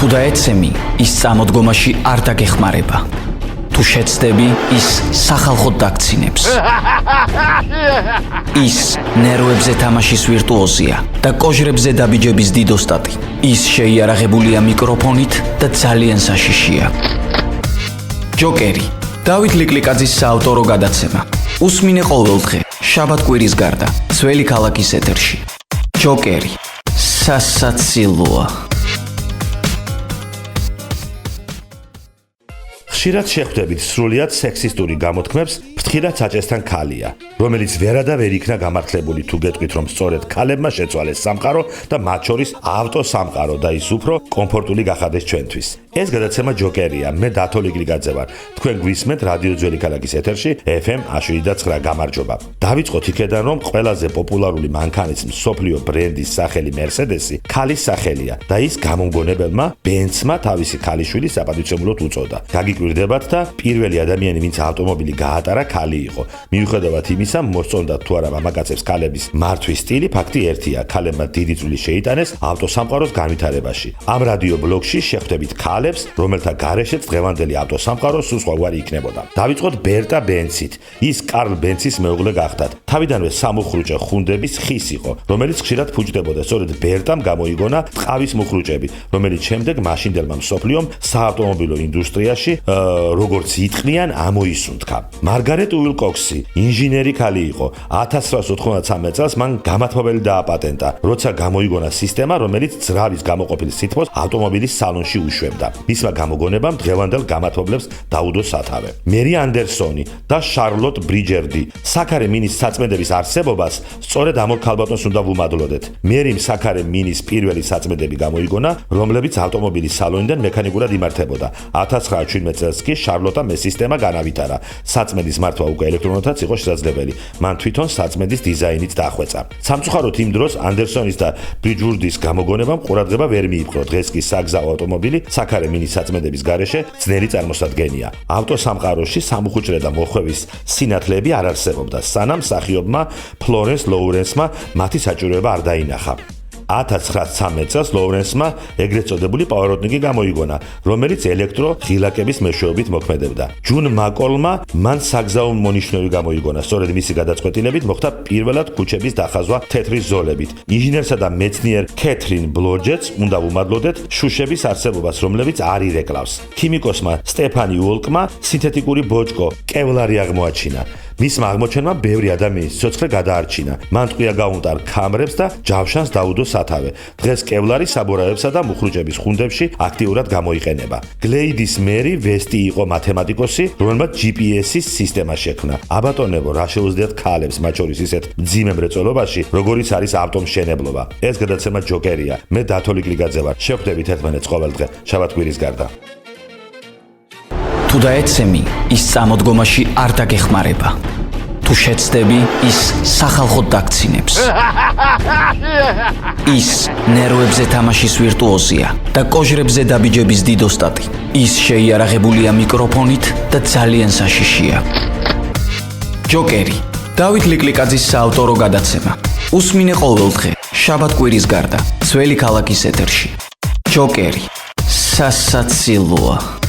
თუ დაეცემი, ის წამოდგომაში არ დაგეხმარება. თუ შეცდები, ის სახალხოდ დაგცინებს. ის ნერვებზე თამაშის ვირტუოზია და კოჟრებზე დაბიჯების დიდოსტატი. ის შეიარაღებულია მიკროფონით და ძალიან საშიშია. ჯოკერი, დავით ლიკლიკაძის საავტორო გადაცემა. უსმინე ყოველდღე, შაბათ-კვირის გარდა, ძველი ქალაქის ეთერში. ჯოკერი, სასაცილოა. ხშირად შეხვდებით სრულიად სექსისტური გამოთქმებს ფრთხილად საჭესთან ქალია, რომელიც ვერა და ვერ იქნა გამართლებული თუ გეტყვით, რომ სწორედ ქალებმა შეცვალეს სამყარო და მათ შორის ავტოსამყარო და ის უფრო კომფორტული გახადეს ჩვენთვის. ეს გადაცემა ჯოკერია, მე დათო ლიკლიკაძე ვარ. თქვენ გვისმენთ რადიო ძველი ქალაქის ეთერში FM 107.9 გამარჯობა. დავიწყოთ იქედან, რომ ყველაზე პოპულარული მანქანის მსოფლიო ბრენდის სახელი Mercedes-ი ქალის სახელია და ის გამომგონებელმა ბენცმა თავისი ქალიშვილი საპატივცემულოდ უწოდა. გაგიკვირდებათ და პირველი ადამიანი, ვინც ავტომობილი გაატარა, ქალი იყო. მიუხედავად იმისა, მოსწონდათ თუ არა მამაკაცებს ქალების მართვის სტილი, ფაქტი ერთია, ქალებმა დიდი წვლილი შეიტანეს ავტოსამყაროს განვითარებაში. ამ რადიო ბლოგში შეხვდებით ქალებს, რომელთა გარეშეც დღევანდელი ავტოსამყარო სულ სხვაგვარი იქნებოდა. დავიწყოთ ბერტა ბენცით. ის კარლ ბენცის მეუღლე გახდათ. თავიდანვე სამუხრუჭე ხუნდების ხის იყო, რომელიც ხშირად ფუჭდებოდა. სწორედ ბერტამ გამოიგონა ტყავის მუხრუჭები, რომელიც შემდეგ მაშინდელმა მსოფლიომ საავტომობილო ინდუსტრიაში როგორც იტყნიან, ამოისუნთქა. მარგარეტ უილკოქსი ინჟინერი ქალი იყო. 1993 წელს მან გამათბობელი დააპატენტა, როცა გამოიგონა სისტემა, რომელიც ძრავის გამოყოფილ სითბოს ავტომობილის სალონში უშვებდა. მისმა გამოგონებამ დღევანდელ გამათბობლებს დაუდო სათავე. მერი ანდერსონი და შარლოტ ბრიჯერდი საქარე მინის საწმედების არსებობას სწორედ ამ ორ ქალბატონს უნდა ვუმადლოდეთ. მერიმ საქარე მინის პირველი საწმედები გამოიგონა, რომლებიც ავტომობილის სალონიდან მექანიკურად იმართებოდა. 1917 წელს კი შარლოტამ ეს სისტემა განავითარა. საწმედის მართვა უკვე ელექტრონოდაც იყო შესაძლებელი. მან თვითონ საწმედის დიზაინით დახვეწა. სამწუხაროდ იმ დროს ანდერსონის და ბრიჯურდის გამოგონებამ ყურადღება ვერ მიიპყრო. დღეს კი საგზაო ავტომობილი საქარე მინის საწმედების გარეშე ძნელი წარმოსადგენია. ავტოსამყაროში სამუხუჭრე და მოხვევის სინათლეები არ არსებობდა, სანამ მსახიობმა ფლორენს ლოურენსმა მათი საჭიროება არ დაინახა. 1913 წელს ლოურენსმა ეგრეთ წოდებული პავაროტნიკი გამოიგონა, რომელიც ელექტრო ღილაკების მეშვეობით მოქმედებდა. ჯუნ მაკოლმა მან საგზაო მონიშნველი გამოიგონა, სწორედ მისი გადაწყვეტილებით მოხდა პირველად ქუჩების დახაზვა თეთრი ზოლებით. ინჟინერსა და მეცნიერ კეთრინ ბლოჯეტს უნდა ვუმადლოდეთ შუშების არსებობას, რომლებიც არ ირეკლავს. ქიმიკოსმა სტეფანი უოლკმა სინთეთიკური ბოჭკო კევლარი აღმოაჩინა. მისმა აღმოჩენმა ბევრი ადამიანის სიცოცხლე გადაარჩინა. მან ტყვია გაუნტა ქამრებს და ჯავშანს დაუდო სათავე. დღეს კევლარი საბურავებსა და მუხრუჭების ხუნდებში აქტიურად გამოიყენება. გლეიდის მერი ვესტი იყო მათემატიკოსი, რომელმაც GPS-ის სისტემა შექმნა. აბატონებო, რა შეუძლიათ ქალებს, მათ შორის ისეთ მძიმე მრეწველობაში, როგორიც არის ავტომშენებლობა. ეს გადაცემა ჯოკერია. მე დათო ლიკლიკაძე ვარ. შევხვდებით ერთმანეთს ყოველდღე, შაბათ-კვირის გარდა. თუ დაეცემი, ის წამოდგომაში არ დაგეხმარება. თუ შეცდები, ის სახალხოდ დაგცინებს. ის ნერვებზე თამაშის ვირტუოზია და კოჟრებზე დაბიჯების დიდოსტატი. ის შეიარაღებულია მიკროფონით და ძალიან საშიშია. ჯოკერი, დავით ლიკლიკაძის საავტორო გადაცემა. უსმინე ყოველდღე, შაბათ-კვირის გარდა, ძველი ქალაქის ეთერში. ჯოკერი, სასაცილოა.